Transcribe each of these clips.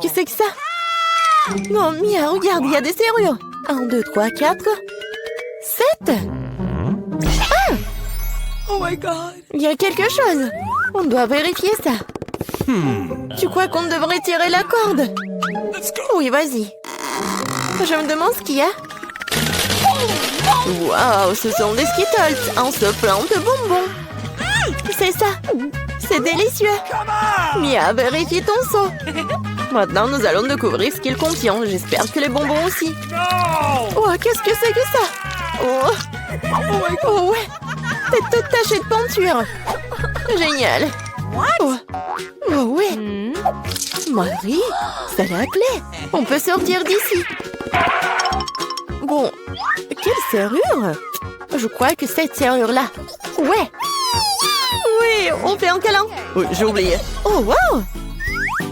que c'est que ça? Non, Mia, regarde, il y a des serrures. 1, 2, 3, 4... 7. Ah! Oh my god. Il y a quelque chose. On doit vérifier ça. Tu crois qu'on devrait tirer la corde? Let's go. Oui, vas-y. Je me demande ce qu'il y a. Waouh, ce sont des Skittles, un soufflant de bonbons. C'est ça. C'est délicieux. Mia, vérifie ton seau. Maintenant, nous allons découvrir ce qu'il contient. J'espère que les bonbons aussi. No. Oh, qu'est-ce que c'est que ça? Oh, oh ouais. T'es toute tachée de peinture. Génial. Oh, oh ouais. Marie, c'est la clé. On peut sortir d'ici. Bon, quelle serrure? Je crois que cette serrure-là. Ouais. Oui, on fait un câlin. Oui, j'ai oublié. Oh, wow.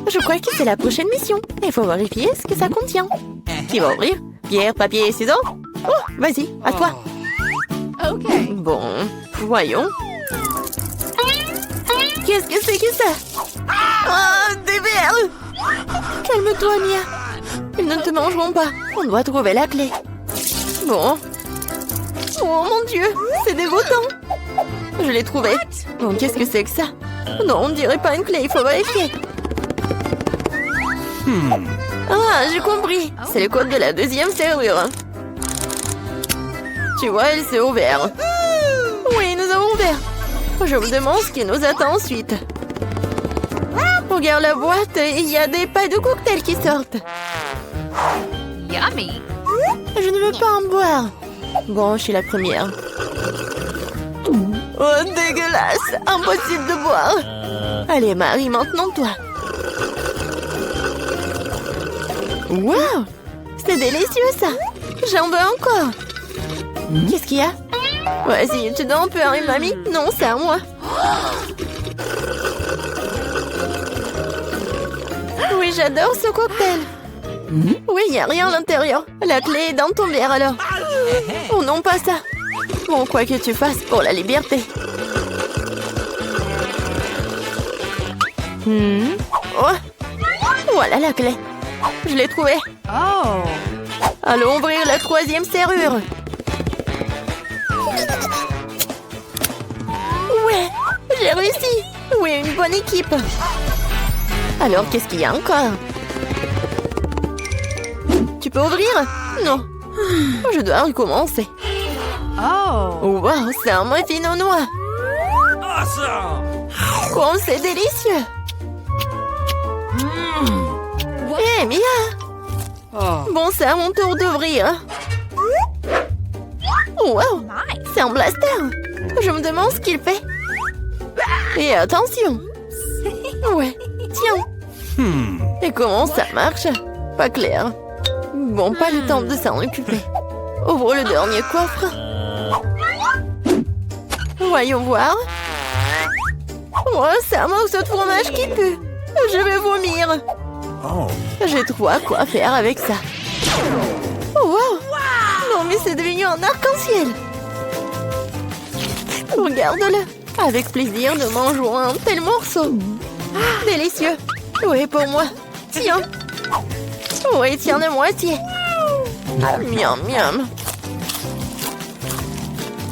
Je crois que c'est la prochaine mission. Il faut vérifier ce que ça contient. Qui va ouvrir? Pierre, papier et ciseaux? Oh, vas-y, à toi. Ok. Bon, voyons. Qu'est-ce que c'est que ça? Ah, des vers! Calme-toi, Mia. Ils ne te mangeront pas. On doit trouver la clé. Bon. Oh mon Dieu, c'est dégoûtant. Je l'ai trouvé. Bon, qu'est-ce que c'est que ça? Non, on dirait pas une clé, il faut vérifier. Ah, j'ai compris. C'est le code de la deuxième serrure. Tu vois, elle s'est ouverte. Oui, nous avons ouvert. Je me demande ce qui nous attend ensuite. Regarde la boîte, il y a des pailles de cocktail qui sortent. Yummy. Je ne veux pas en boire. Bon, je suis la première. Oh, dégueulasse! Impossible de boire. Allez, Marie, maintenant toi. Wow! C'est délicieux, ça. J'en veux encore. Qu'est-ce qu'il y a? Vas-y, tu dois en peur, mamie? Non, c'est à moi. Oui, j'adore ce cocktail. Oui, il n'y a rien à l'intérieur. La clé est dans ton verre, alors. Oh non, pas ça. Bon, quoi que tu fasses pour la liberté. Oh, voilà la clé. Je l'ai trouvée. Oh. Allons ouvrir la troisième serrure. Ouais, j'ai réussi. Oui, une bonne équipe. Alors, qu'est-ce qu'il y a encore? Tu peux ouvrir? Non. Je dois recommencer. Oh. Wow, c'est un muffin aux noix. Awesome. Oh, c'est délicieux. Hé, Mia. Oh. Bon, c'est à mon tour d'ouvrir. Wow, Nice. c'est un blaster. Je me demande ce qu'il fait. Et attention. Ouais, tiens. Et comment ça marche? Pas clair. Bon, pas le temps de s'en occuper. Ouvre le dernier coffre. Voyons voir. Oh, c'est un morceau de fromage qui pue. Je vais vomir. Oh. J'ai trop à quoi faire avec ça. Oh, wow. Non, mais c'est devenu un arc-en-ciel. Regarde-le. Avec plaisir, nous mangeons un tel morceau. Délicieux. Oui, pour moi. Tiens. Oui, tiens de moitié. Miam, miam.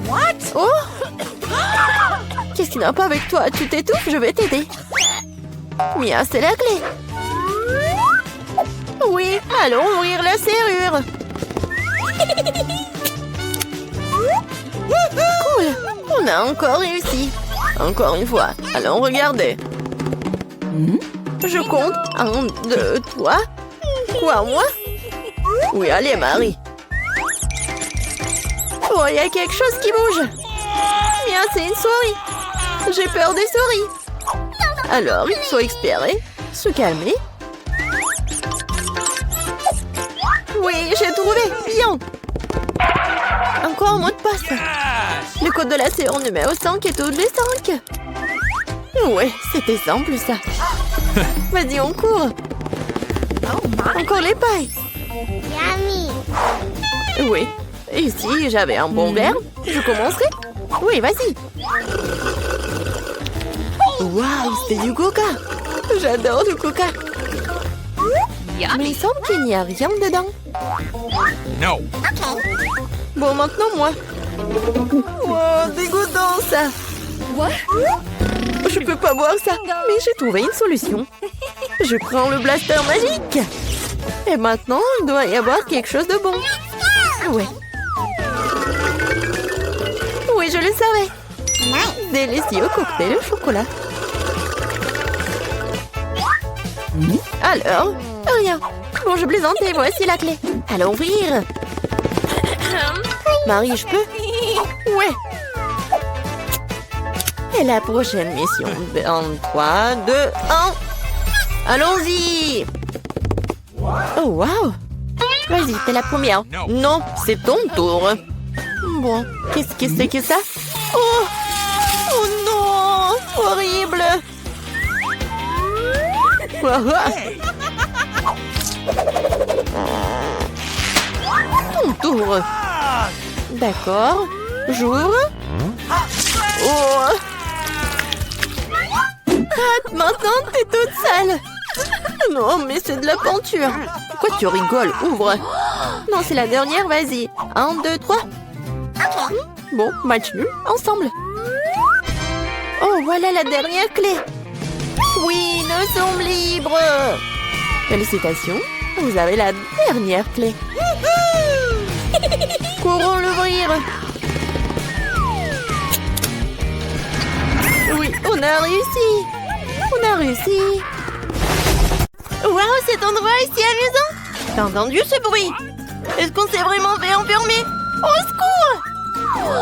What? Oh! Qu'est-ce qui n'a pas avec toi? Tu t'étouffes, je vais t'aider. Mia, c'est la clé. Oui, allons ouvrir la serrure. Cool, on a encore réussi. Encore une fois, allons regarder. Je compte. 1, 2, 3. Quoi, moi? Oui, allez, Marie. Oh, il y a quelque chose qui bouge. Mia, c'est une souris. J'ai peur des souris. Alors, il faut espérer, se calmer. Oui, j'ai trouvé. Bien. Encore un mot de passe. Le code de la serrure numéro 5 est tous les 5. Ouais, c'était simple, ça. Vas-y, on court. Oh my. Encore les pailles. Yummy. Oui. Et si j'avais un bon verre, je commencerai. Oui, vas-y. Waouh, c'est du coca. J'adore le coca. Mais il semble qu'il n'y a rien dedans. No. Bon, maintenant, moi. Oh, dégoûtant, ça. Je peux pas boire ça, mais j'ai trouvé une solution. Je prends le blaster magique. Et maintenant, il doit y avoir quelque chose de bon. Ouais. Oui, je le savais. Délicieux cocktail au chocolat. Alors, rien. Bon, je plaisantais, voici la clé. Allons ouvrir. Marie, je peux? Ouais. Et la prochaine mission. En 3, 2, 1. Allons-y. Oh, wow. Vas-y, t'es la première. Non, c'est ton tour. Bon, qu'est-ce que c'est que ça? Oh! Oh non! Horrible! Ton tour. D'accord. J'ouvre. Oh! Ah, maintenant, t'es toute sale. Non, mais c'est de la peinture. Pourquoi tu rigoles? Ouvre. Non, c'est la dernière, vas-y. 1, 2, 3. Bon, match nul, ensemble. Oh, voilà la dernière clé. Oui, nous sommes libres. Félicitations, vous avez la dernière clé. Courons l'ouvrir. Oui, on a réussi. On a réussi. Waouh, cet endroit est si amusant. T'as entendu ce bruit? Est-ce qu'on s'est vraiment fait enfermer? Au secours!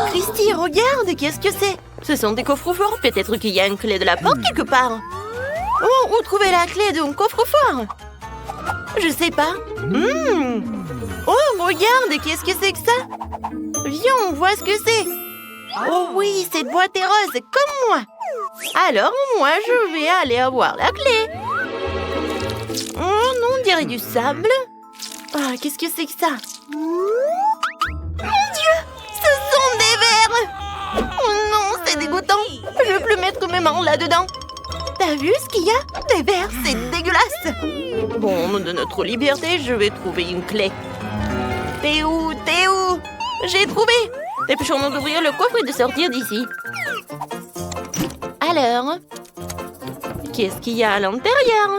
Christy, regarde, qu'est-ce que c'est? Ce sont des coffres-forts. Peut-être qu'il y a une clé de la porte quelque part. Oh, où trouver la clé d'un coffre-fort? Je sais pas. Oh, regarde, qu'est-ce que c'est que ça? Viens, on voit ce que c'est. Oh oui, cette boîte est rose, comme moi. Alors, moi, je vais aller avoir la clé. Oh non, on dirait du sable. Ah, qu'est-ce que c'est que ça? Mon Dieu, ce sont des vers. Oh non, c'est dégoûtant. Je veux plus mettre mes mains là-dedans. T'as vu ce qu'il y a? Des vers, c'est dégueulasse. Bon, de notre liberté, je vais trouver une clé. T'es où? T'es où? J'ai trouvé. Dépêchons-nous d'ouvrir le coffre et de sortir d'ici. Alors, qu'est-ce qu'il y a à l'intérieur?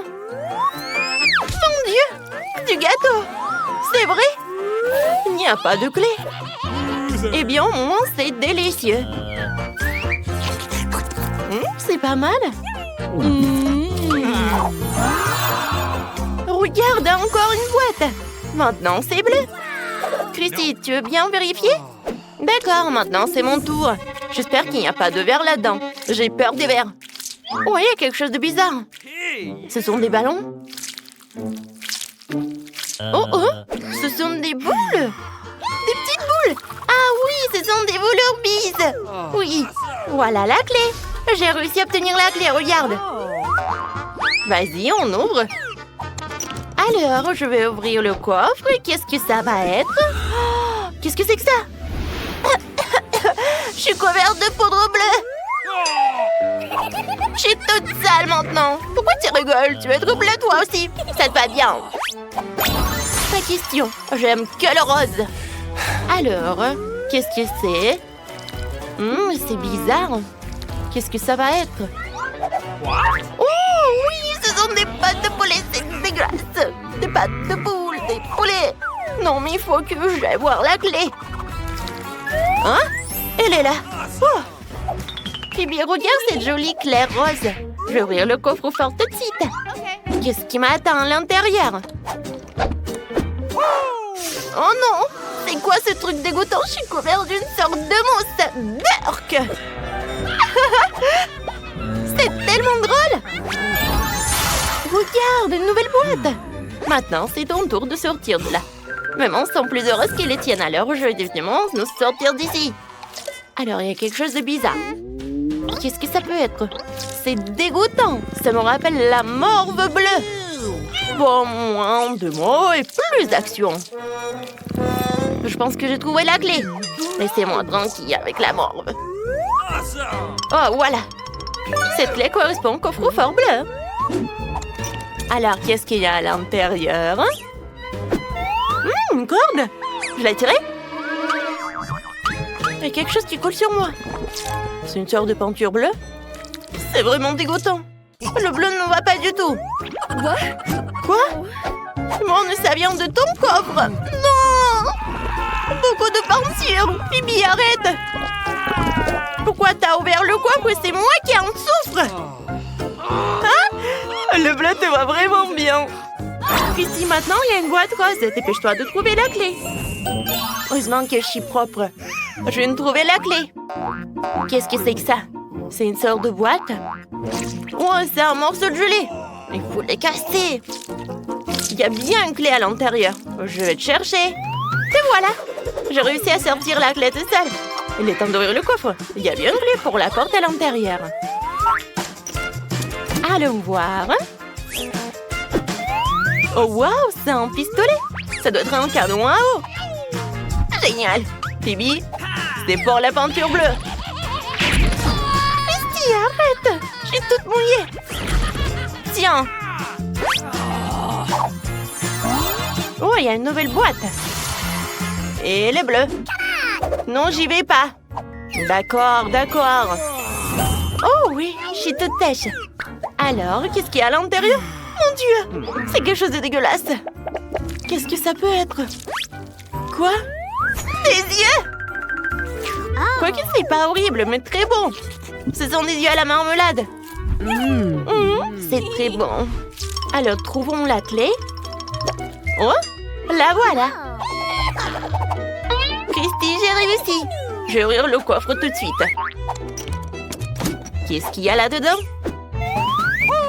Mon Dieu, du gâteau. C'est vrai? Il n'y a pas de clé. Eh bien, au moins, c'est délicieux. C'est pas mal. Regarde, encore une boîte. Maintenant, c'est bleu. Christy, tu veux bien vérifier? D'accord, maintenant, c'est mon tour. J'espère qu'il n'y a pas de verre là-dedans. J'ai peur des verres. Oh, il y a quelque chose de bizarre. Ce sont des ballons? Oh, oh, ce sont des boules. Des petites boules. Ah oui, ce sont des boules. Oui, voilà la clé. J'ai réussi à obtenir la clé, regarde. Vas-y, on ouvre. Alors, je vais ouvrir le coffre. Qu'est-ce que ça va être? Oh, qu'est-ce que c'est que ça? Je suis couverte de poudre bleue. Je suis toute sale maintenant. Pourquoi tu rigoles? Tu veux être bleue toi aussi? Ça te va bien. Pas question. J'aime que le rose. Alors, qu'est-ce que c'est? C'est bizarre. Qu'est-ce que ça va être? Oh oui, ce sont des pattes de poulet, c'est dégueulasse. Des pattes de poule, des poulets. Non, mais il faut que j'aille voir la clé. Hein? Elle est là. Oh. Eh bien, regarde cette jolie claire rose. Je vais ouvrir le coffre-fort tout de suite. Qu'est-ce qui m'attend à l'intérieur? Oh non! C'est quoi ce truc dégoûtant? Je suis couverte d'une sorte de mousse. Burk! C'est tellement drôle! Regarde, une nouvelle boîte! Maintenant, c'est ton tour de sortir de là. Maman semble plus heureuse que les tiennes, alors je vais définitivement nous sortir d'ici. Alors, il y a quelque chose de bizarre. Qu'est-ce que ça peut être? C'est dégoûtant! Ça me rappelle la morve bleue! Bon, moins de mots et plus d'action. Je pense que j'ai trouvé la clé. Laissez-moi tranquille avec la morve. Oh, voilà. Cette clé correspond au coffre-fort bleu. Alors, qu'est-ce qu'il y a à l'intérieur? Une corde. Je l'ai tirée. Il y a quelque chose qui colle sur moi. C'est une sorte de peinture bleue. C'est vraiment dégoûtant. Le bleu ne va pas du tout. Quoi? Bon, ça vient de ton coffre. Non! Beaucoup de peinture. Phoebe, arrête. Pourquoi t'as ouvert le coffre? C'est moi qui en souffre. Hein? Le bleu te va vraiment bien. Ici, maintenant, il y a une boîte rose. Dépêche-toi de trouver la clé. Heureusement que je suis propre. Je viens de trouver la clé. Qu'est-ce que c'est que ça? C'est une sorte de boîte? Oh, c'est un morceau de gelée. Il faut les casser. Il y a bien une clé à l'intérieur. Je vais te chercher. Et voilà. J'ai réussi à sortir la clé toute seule. Il est temps d'ouvrir le coffre. Il y a bien une clé pour la porte à l'intérieur. Allons voir. Oh, waouh, c'est un pistolet. Ça doit être un canon à eau. Génial. Phoebe, c'est pour la peinture bleue. Christy, arrête. Je suis toute mouillée. Tiens. Oh, il y a une nouvelle boîte. Et les bleus. Non, j'y vais pas. D'accord, d'accord. Oh oui, je suis toute têche. Alors, qu'est-ce qu'il y a à l'intérieur? Mon Dieu, c'est quelque chose de dégueulasse. Qu'est-ce que ça peut être? Quoi? Des yeux? Quoique c'est pas horrible, mais très bon. Ce sont des yeux à la marmelade. C'est très bon. Alors, trouvons la clé. Oh, la voilà. Christy, j'ai réussi. Je vais ouvrir le coffre tout de suite. Qu'est-ce qu'il y a là-dedans?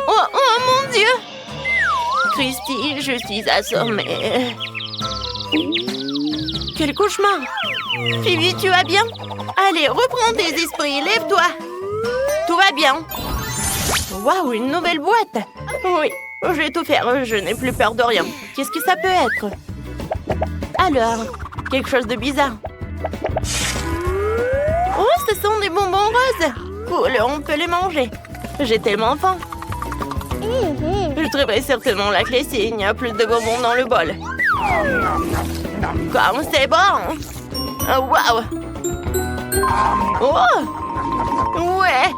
Oh mon Dieu! Christy, je suis assommée. Quel cauchemar! Phoebe, tu vas bien? Allez, reprends tes esprits, lève-toi. Tout va bien. Waouh, une nouvelle boîte. Oui, je vais tout faire, je n'ai plus peur de rien. Qu'est-ce que ça peut être? Alors, quelque chose de bizarre. Oh, ce sont des bonbons roses. Cool, on peut les manger. J'ai tellement faim. Je trouverai certainement la clé s'il n'y a plus de bonbons dans le bol. Comme c'est bon! Oh, waouh! Oh! Ouais!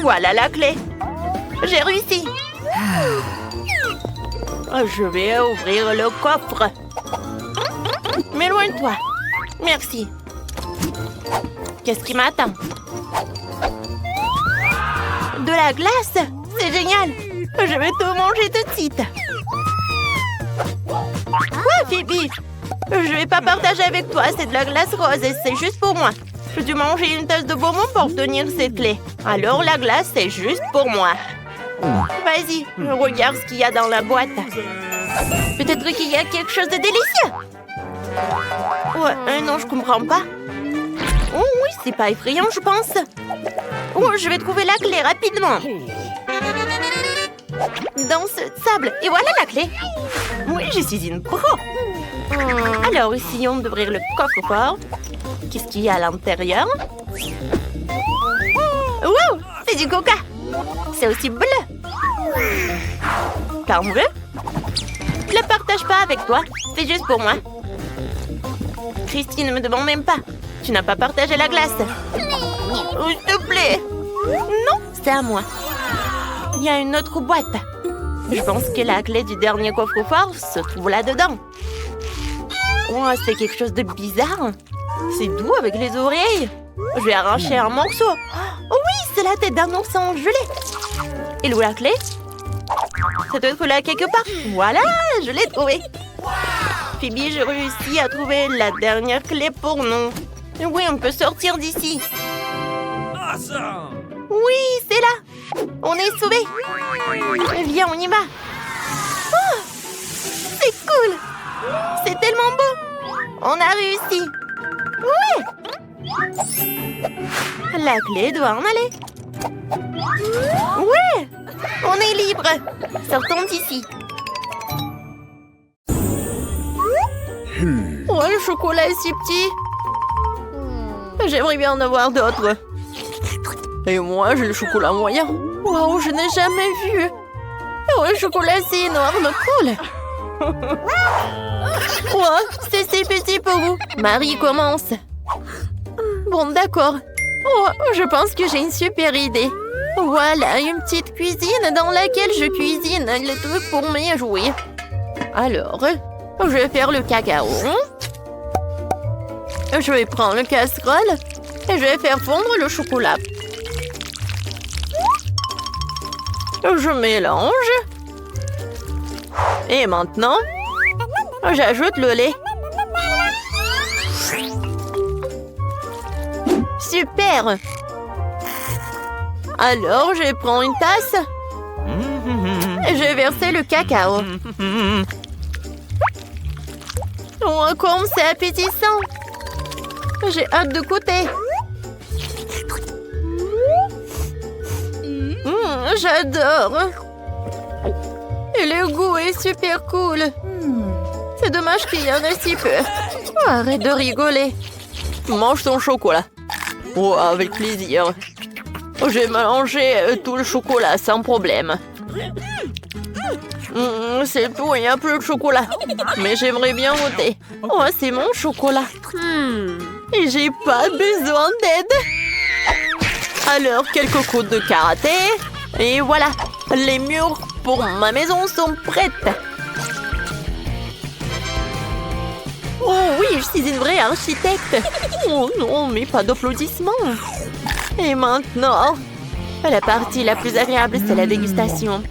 Voilà la clé. J'ai réussi. Je vais ouvrir le coffre. Mais éloigne-toi. Merci. Qu'est-ce qui m'attend? De la glace? C'est génial! Je vais tout manger tout de suite. Quoi, Phoebe? Je vais pas partager avec toi, c'est de la glace rose et c'est juste pour moi. Je dû manger une tasse de bonbons pour obtenir cette clé. Alors la glace, c'est juste pour moi. Vas-y, regarde ce qu'il y a dans la boîte. Peut-être qu'il y a quelque chose de délicieux. Ouais, non, je comprends pas. Oh oui, c'est pas effrayant, je pense. Oh, je vais trouver la clé rapidement. Dans ce sable. Et voilà la clé. Oui, je suis une pro. Alors, essayons d'ouvrir le coffre-fort. Qu'est-ce qu'il y a à l'intérieur? Wow, c'est du coca. C'est aussi bleu. T'en veux? Je le partage pas avec toi. C'est juste pour moi. Christy, ne me demande même pas. Tu n'as pas partagé la glace. Oh, s'il te plaît. Non, c'est à moi. Il y a une autre boîte. Je pense que la clé du dernier coffre-fort se trouve là-dedans. Oh, c'est quelque chose de bizarre. C'est doux avec les oreilles. Je vais arracher un morceau. Oh oui, c'est la tête d'un ours en gelée. Et où la clé? Ça doit être là quelque part. Voilà, je l'ai trouvée. Phoebe, j'ai réussi à trouver la dernière clé pour nous. Oui, on peut sortir d'ici. Awesome! Oui, c'est là. On est sauvés. Viens, on y va. Oh, c'est cool. C'est tellement beau. On a réussi. Ouais. La clé doit en aller. Ouais. On est libre. Sortons d'ici. Oh, le chocolat est si petit. J'aimerais bien en avoir d'autres. Et moi, j'ai le chocolat moyen. Waouh, je n'ai jamais vu. Oh, le chocolat, c'est énorme. Cool. Oh, c'est petit pour vous. Marie commence. Bon, d'accord. Oh, je pense que j'ai une super idée. Voilà, une petite cuisine dans laquelle je cuisine le truc pour mes jouets. Alors, je vais faire le cacao. Je vais prendre le casserole et je vais faire fondre le chocolat. Je mélange. Et maintenant, j'ajoute le lait. Super! Alors, je prends une tasse et je vais verser le cacao. Oh, comme c'est appétissant! J'ai hâte de goûter. J'adore! Et le goût est super cool. C'est dommage qu'il y en ait si peu. Oh, arrête de rigoler. Mange ton chocolat. Oh, avec plaisir. Je vais manger tout le chocolat sans problème. C'est tout, il n'y a plus de chocolat. Mais j'aimerais bien goûter. Oh, c'est mon chocolat. Et j'ai pas besoin d'aide. Alors, quelques coups de karaté. Et voilà, les murs pour ma maison sont prêtes. Oh oui, je suis une vraie architecte. Oh non, mais pas d'applaudissements. Et maintenant, la partie la plus agréable, c'est la dégustation.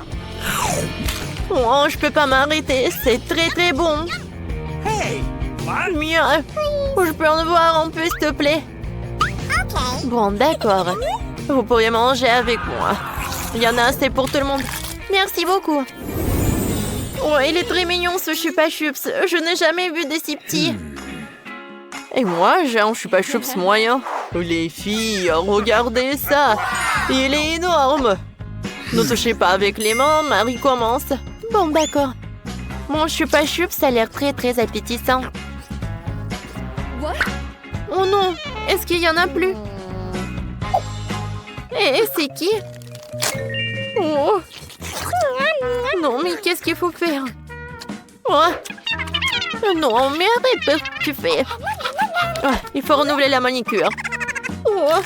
Oh, je peux pas m'arrêter, c'est très très bon. Hey, what? Mieux. Je peux en voir un peu, s'il te plaît? Bon, d'accord. Vous pourriez manger avec moi. Il y en a assez pour tout le monde. Merci beaucoup. Oh, il est très mignon, ce Chupa Chups. Je n'ai jamais vu des si petits. Et moi, j'ai un Chupa Chups moyen. Les filles, regardez ça. Il est énorme. Ne touchez pas avec les mains, Marie commence. Bon, d'accord. Mon Chupa Chups a l'air très très appétissant. Oh non, est-ce qu'il y en a plus? Et c'est qui? Oh. Non, mais qu'est-ce qu'il faut faire? Oh. Non, mais arrête, tu fais. Oh, il faut renouveler la manicure. Oh.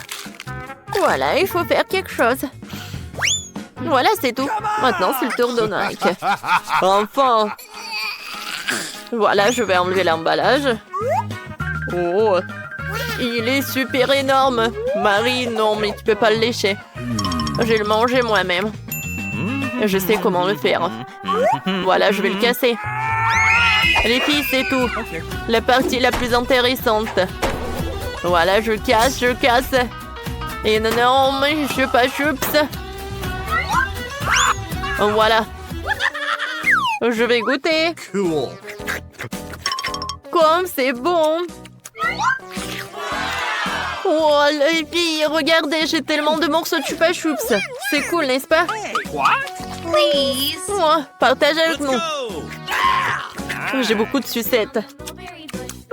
Voilà, il faut faire quelque chose. Voilà, c'est tout. Maintenant, c'est le tour de Nike. Enfin. Voilà, je vais enlever l'emballage. Oh. Il est super énorme. Marie, non, mais tu peux pas le lécher. Je vais le manger moi-même. Je sais comment le faire. Voilà, je vais le casser. Les filles, c'est tout. La partie la plus intéressante. Voilà, je casse. Et non, mais je suis pas chups. Voilà. Je vais goûter. Cool. Comme c'est bon. Oh, les filles, regardez, j'ai tellement de morceaux de Chupa Chups. C'est cool, n'est-ce pas? What? Please. Oh, partage avec Let's nous. go. J'ai beaucoup de sucettes.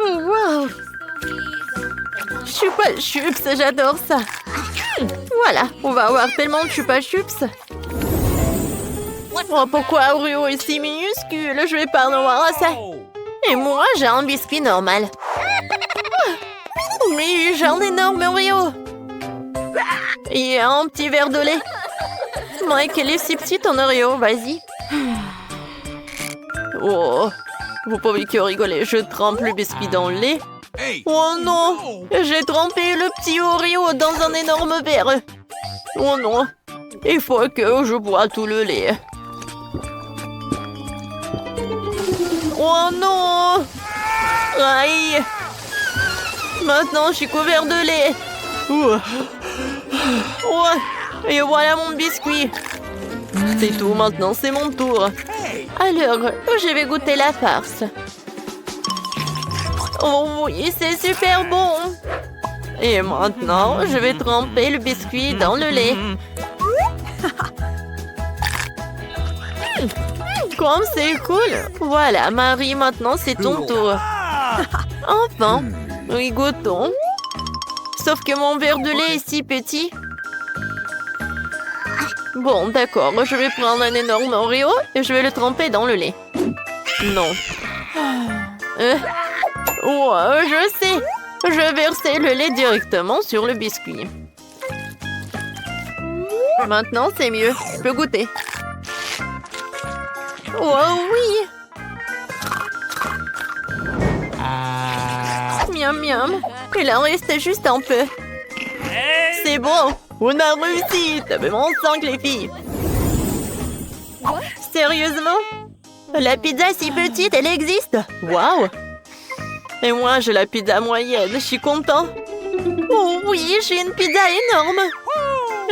Oh, wow. Chupa Chups, j'adore ça. Voilà, on va avoir tellement de Chupa Chups. Oh, pourquoi Oreo est si minuscule? Je vais pas en avoir assez. Et moi, j'ai un biscuit normal. Mais j'ai un énorme Oreo. Et un petit verre de lait. Mike, elle est si petite en Oreo, vas-y. Oh, vous pouvez que rigoler. Je trempe le biscuit dans le lait. Hey. Oh non, j'ai trempé le petit Oreo dans un énorme verre. Oh non, il faut que je bois tout le lait. Oh non! Aïe! Maintenant, je suis couvert de lait. Oh, et voilà mon biscuit. C'est tout, maintenant c'est mon tour. Alors, je vais goûter la farce. Oh oui, c'est super bon. Et maintenant, je vais tremper le biscuit dans le lait. Comme c'est cool. Voilà, Marie, maintenant c'est ton tour. Enfin, oui, goûtons. Sauf que mon verre de lait est si petit. Bon, d'accord, je vais prendre un énorme Oreo et je vais le tremper dans le lait. Non. Je sais. Je vais verser le lait directement sur le biscuit. Maintenant, c'est mieux. Je peux goûter. Oh oui! Miam miam. Il en reste juste un peu. C'est bon! On a réussi! T'as vraiment 5 les filles! Sérieusement? La pizza si petite, elle existe! Waouh! Et moi, j'ai la pizza moyenne. Je suis content. Oh oui, j'ai une pizza énorme!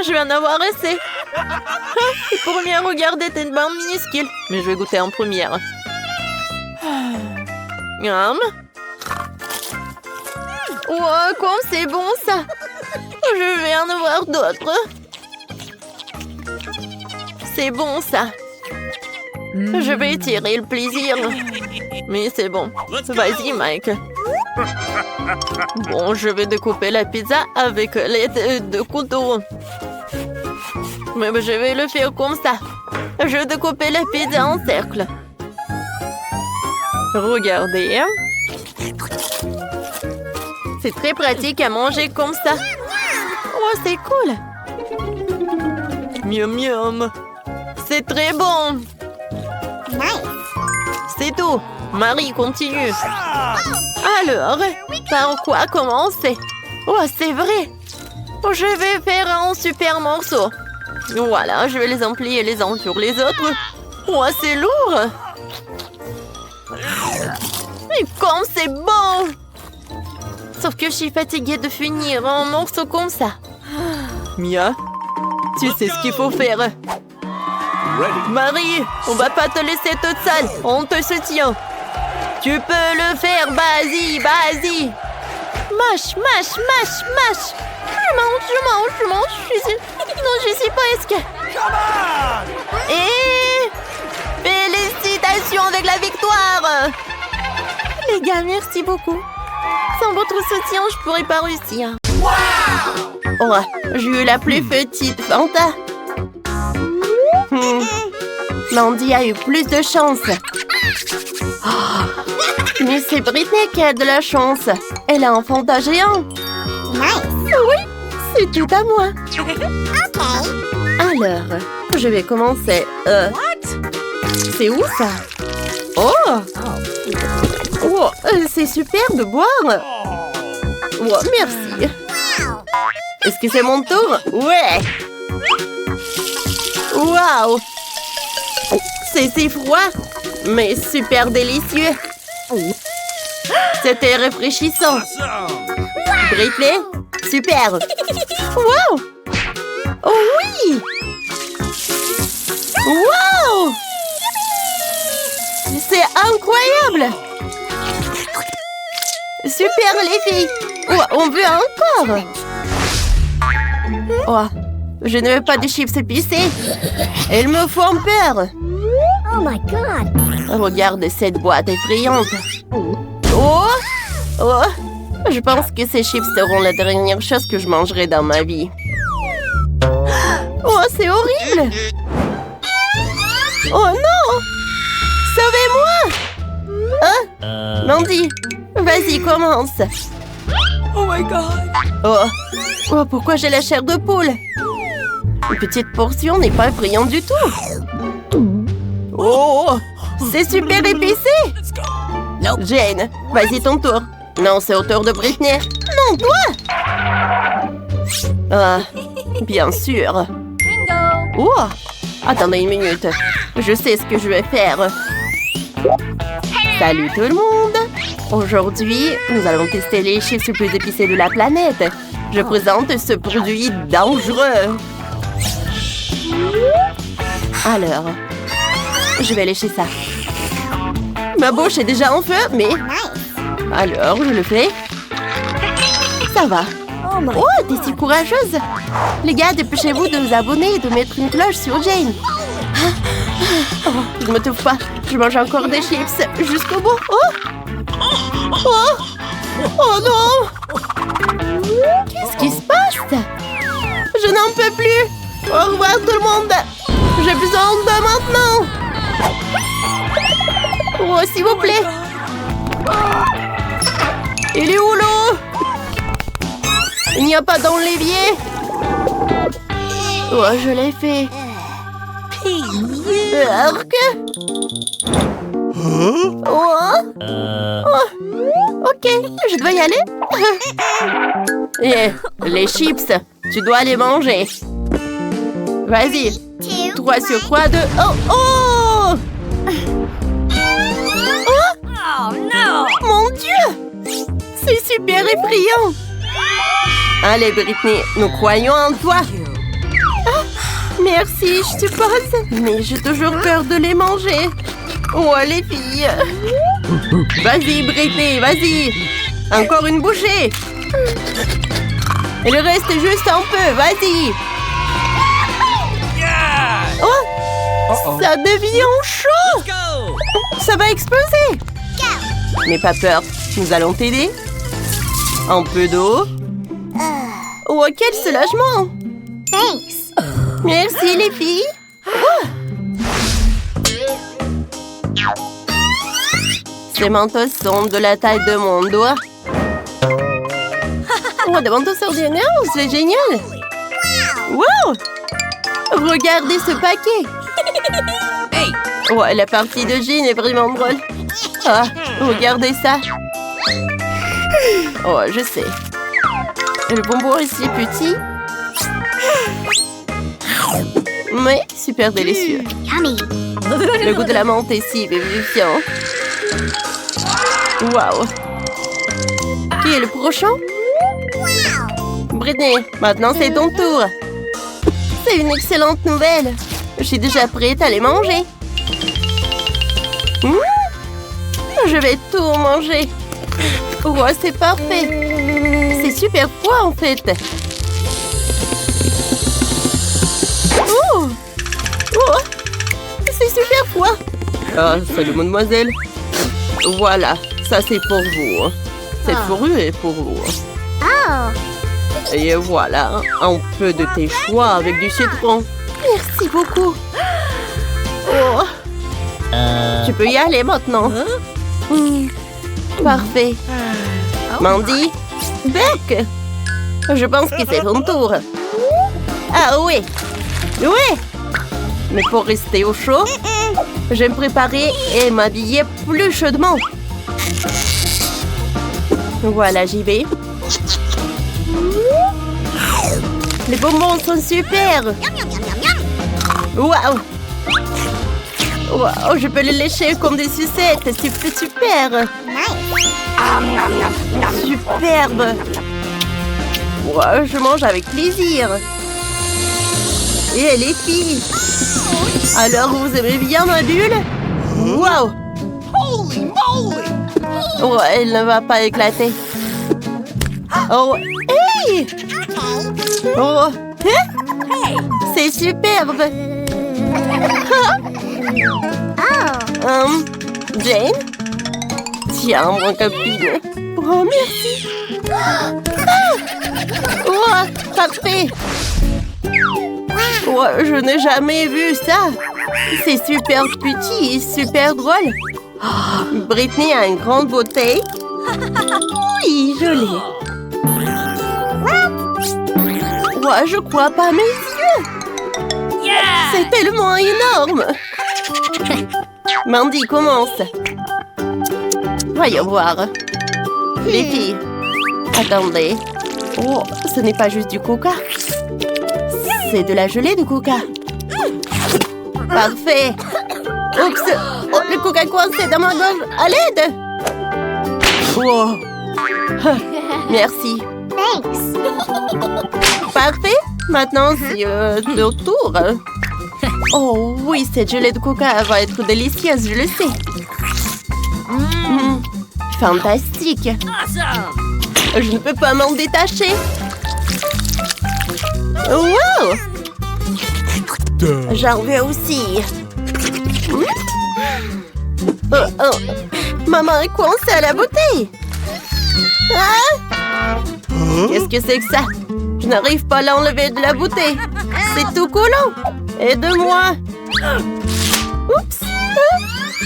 Je vais en avoir assez. Et pour mieux regarder, t'es une bande minuscule. Mais je vais goûter en première. Miam! Wow, comme c'est bon ça! Je vais en avoir d'autres. C'est bon ça. Je vais tirer le plaisir. Mais c'est bon. Vas-y, Mike. Bon, je vais découper la pizza avec l'aide de couteau. Mais je vais le faire comme ça. Je vais découper la pizza en cercle. Regardez. C'est très pratique à manger comme ça. Oh, c'est cool. Miam miam. C'est très bon. C'est tout. Marie, continue. Alors, par quoi commencer? Oh, c'est vrai. Je vais faire un super morceau. Voilà, je vais les emplier les uns sur les autres. Oh, c'est lourd. Mais comme c'est bon! Sauf que je suis fatiguée de finir un morceau comme ça. Mia, tu sais ce qu'il faut faire. Marie, on va pas te laisser toute seule. On te soutient. Tu peux le faire, vas-y, vas-y. Mâche, mâche, mâche, mâche. Je mange. Non, je suis presque. Et félicitations avec la victoire. Les gars, merci beaucoup. Sans votre soutien, je pourrais pas réussir. Oh, j'ai eu la plus petite Fanta. Mandy a eu plus de chance. Oh, mais c'est Britney qui a de la chance. Elle a un Fanta géant. Oui, c'est tout à moi. Alors, je vais commencer. C'est où ça? Oh, c'est super de boire. Oh, merci. Est-ce que c'est mon tour? Ouais. Waouh. C'est froid, mais super délicieux. C'était rafraîchissant. Britney, super. Wow. Oh oui. Wow. C'est incroyable. Super les filles. Oh, on veut encore. Oh, je ne veux pas de chips épicés. Elles me font peur. Oh my god. Regarde cette boîte effrayante. Oh, je pense que ces chips seront la dernière chose que je mangerai dans ma vie. Oh, c'est horrible. Oh non. Sauvez-moi. Hein? Mandy, vas-y, commence. Oh my god. Oh, pourquoi j'ai la chair de poule? Une petite portion n'est pas effrayante du tout. Oh, c'est super épicé. Jane, vas-y ton tour. Non, c'est au tour de Britney. Non, toi. Ah, bien sûr. Oh, attendez une minute. Je sais ce que je vais faire. Salut tout le monde. Aujourd'hui, nous allons tester les chips les plus épicés de la planète. Je présente ce produit dangereux. Alors, je vais lécher ça. Ma bouche est déjà en feu, mais... Alors, je le fais. Ça va. Oh, t'es si courageuse. Les gars, dépêchez-vous de vous abonner et de mettre une cloche sur Jane. Oh, je me trouve pas. Je mange encore des chips jusqu'au bout. Oh non. Qu'est-ce qui se passe? Je n'en peux plus. Au revoir tout le monde. J'ai besoin de maintenant. Oh, s'il vous plaît. Il est où l'eau? Il n'y a pas dans l'évier. Oh, je l'ai fait. Arc. Oh. Ok, je dois y aller. Et les chips, tu dois les manger. Vas-y. 3 sur 3, 2. Oh, oh! Oh no! Mon Dieu! C'est super effrayant. Allez, Britney, nous croyons en toi. Ah, merci, je suppose. Mais j'ai toujours peur de les manger. Oh, les filles. Vas-y, Britney, vas-y. Encore une bouchée. Il reste juste un peu, vas-y. Oh, ça devient chaud. Let's go! Ça va exploser. N'aie pas peur, nous allons t'aider. Un peu d'eau. Oh, quel soulagement. Thanks. Merci, les filles. Oh. Ces mentos sont de la taille de mon doigt. Oh, des mentos ordinaires, c'est génial. Wow! Regardez ce paquet. Hey! Oh, la partie de Jean est vraiment drôle. Ah, regardez ça. Oh, je sais. Le bonbon est si petit. Mais super délicieux. Yummy. Le goût de la menthe est si vivifiant. Waouh! Qui est le prochain? Britney, maintenant c'est ton tour. C'est une excellente nouvelle. Je suis déjà prête à les manger. Je vais tout manger. Oh, c'est parfait. C'est super froid en fait. Oh! Oh! C'est super froid. Ah, salut mademoiselle. Voilà, ça c'est pour vous. Cette fourrure est pour vous. Oh. Et voilà, un peu de thé choix avec du citron. Merci beaucoup. Oh. Tu peux y aller maintenant. Parfait. Mandy, Beck. Je pense que c'est ton tour. Ah oui. Oui. Mais pour rester au chaud, je vais me préparer et m'habiller plus chaudement. Voilà, j'y vais. Les bonbons sont super. Waouh. Wow, je peux les lécher comme des sucettes. C'est super. Superbe. Wow, je mange avec plaisir. Et les filles. Alors, vous aimez bien ma bulle? Wow. Holy moly! Oh, elle ne va pas éclater. Oh, hey! Oh, hein? C'est superbe. Jane? Tiens, mon copine. Oh, merci. Oh, parfait. Oh, je n'ai jamais vu ça. C'est super petit et super drôle. Oh, Britney a une grande beauté. Oui, je l'ai. Oh, je crois pas mes yeux. C'est tellement énorme. Mandy, commence. Voyons voir. Les filles. Attendez. Oh, ce n'est pas juste du coca. C'est de la gelée de coca. Parfait. Oups. Oh, le coca coincé dans ma gorge. À l'aide. Oh. Merci. Thanks. Parfait. Maintenant, c'est le tour. Oh oui, cette gelée de coca va être délicieuse, je le sais. Fantastique. Awesome! Je ne peux pas m'en détacher. Wow! J'en veux aussi. Oh, oh. Maman est coincée à la bouteille. Ah! Qu'est-ce que c'est que ça? Je n'arrive pas à l'enlever de la bouteille. c'est tout collant. Aide-moi. Oups.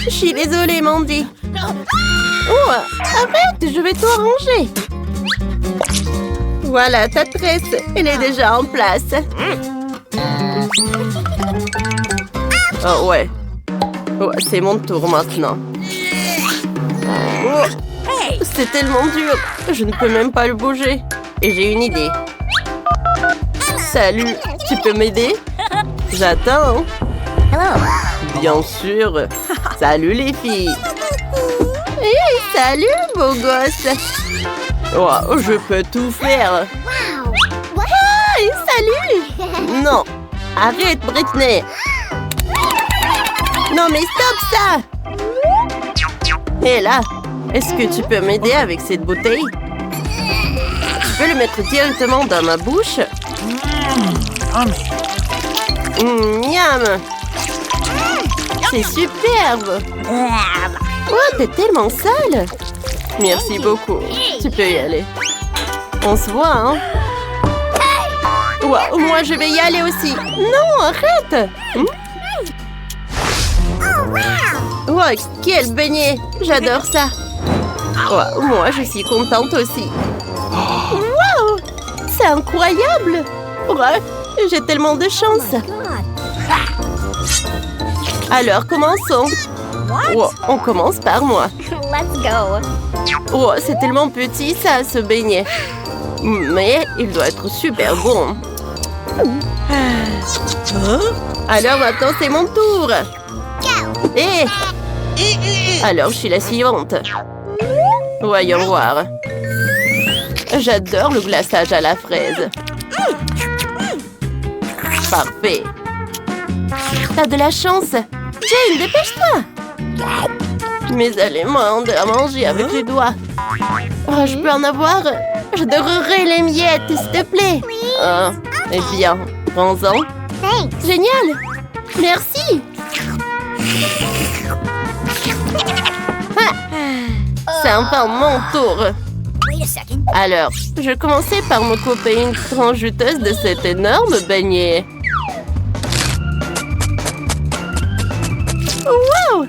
Je suis désolée, Mandy. Oh, arrête, je vais tout arranger. Voilà, ta tresse. Elle est déjà en place. Oh, ouais. Oh, c'est mon tour maintenant. Oh, c'est tellement dur. Je ne peux même pas le bouger. Et j'ai une idée. Salut, tu peux m'aider? J'attends. Hello. Bien sûr. Salut les filles. Hey, salut beau gosse. Oh, je peux tout faire. Wow. Hey, salut. Non, arrête Britney. Non mais stop ça. Hé là, est-ce que tu peux m'aider avec cette bouteille? Tu peux le mettre directement dans ma bouche? Miam. C'est superbe. Oh, t'es tellement sale. Merci beaucoup. Tu peux y aller. On se voit, hein? Wow, moi, je vais y aller aussi. Non, arrête. Oh, quel beignet. J'adore ça. Oh, moi, je suis contente aussi. Wow, c'est incroyable. Ouais, j'ai tellement de chance. Alors, commençons. Oh, on commence par moi. Let's go. Oh, c'est tellement petit, ça, ce beignet. Mais il doit être super bon. Alors, maintenant, c'est mon tour. Et alors, je suis la suivante. Voyons voir. J'adore le glaçage à la fraise. Parfait. T'as de la chance. Jane, dépêche-toi. Mes aliments à manger avec les doigts. Oh, je peux en avoir? J'adorerais les miettes, s'il te plaît. Ah, eh bien, prends-en. Thanks. Génial. Merci. Ah, c'est enfin mon tour. Wait a second. Alors, je commençais par me couper une tranche juteuse de cet énorme beignet. Wow!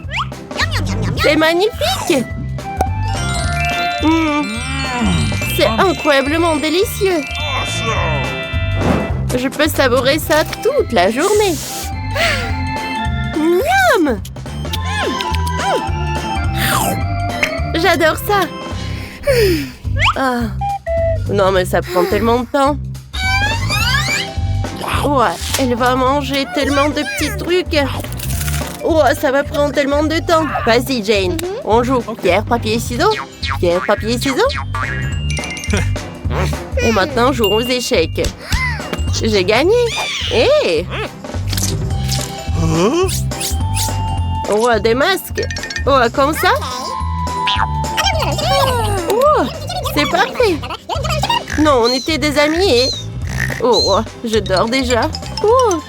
C'est magnifique! C'est incroyablement délicieux! Je peux savourer ça toute la journée! Miam! J'adore ça! Ah. Non, mais ça prend tellement de temps! Ouais, elle va manger tellement de petits trucs! Oh, ça va prendre tellement de temps. Vas-y, Jane. On joue. Pierre, papier, ciseaux. Pierre, papier, ciseaux. Et maintenant, jouons aux échecs. J'ai gagné. Hé! Oh, des masques. Oh, comme ça. Oh, c'est parfait. Non, on était des amis et... Oh, je dors déjà. Oh.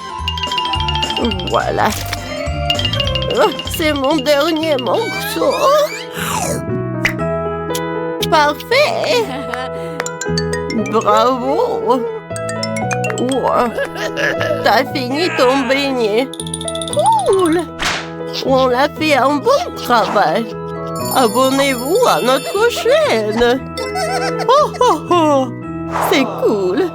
Voilà. Oh, c'est mon dernier morceau. Parfait. Bravo. Oh, t'as fini ton beignet. Cool. On a fait un bon travail. Abonnez-vous à notre chaîne. Oh, oh, oh. C'est cool.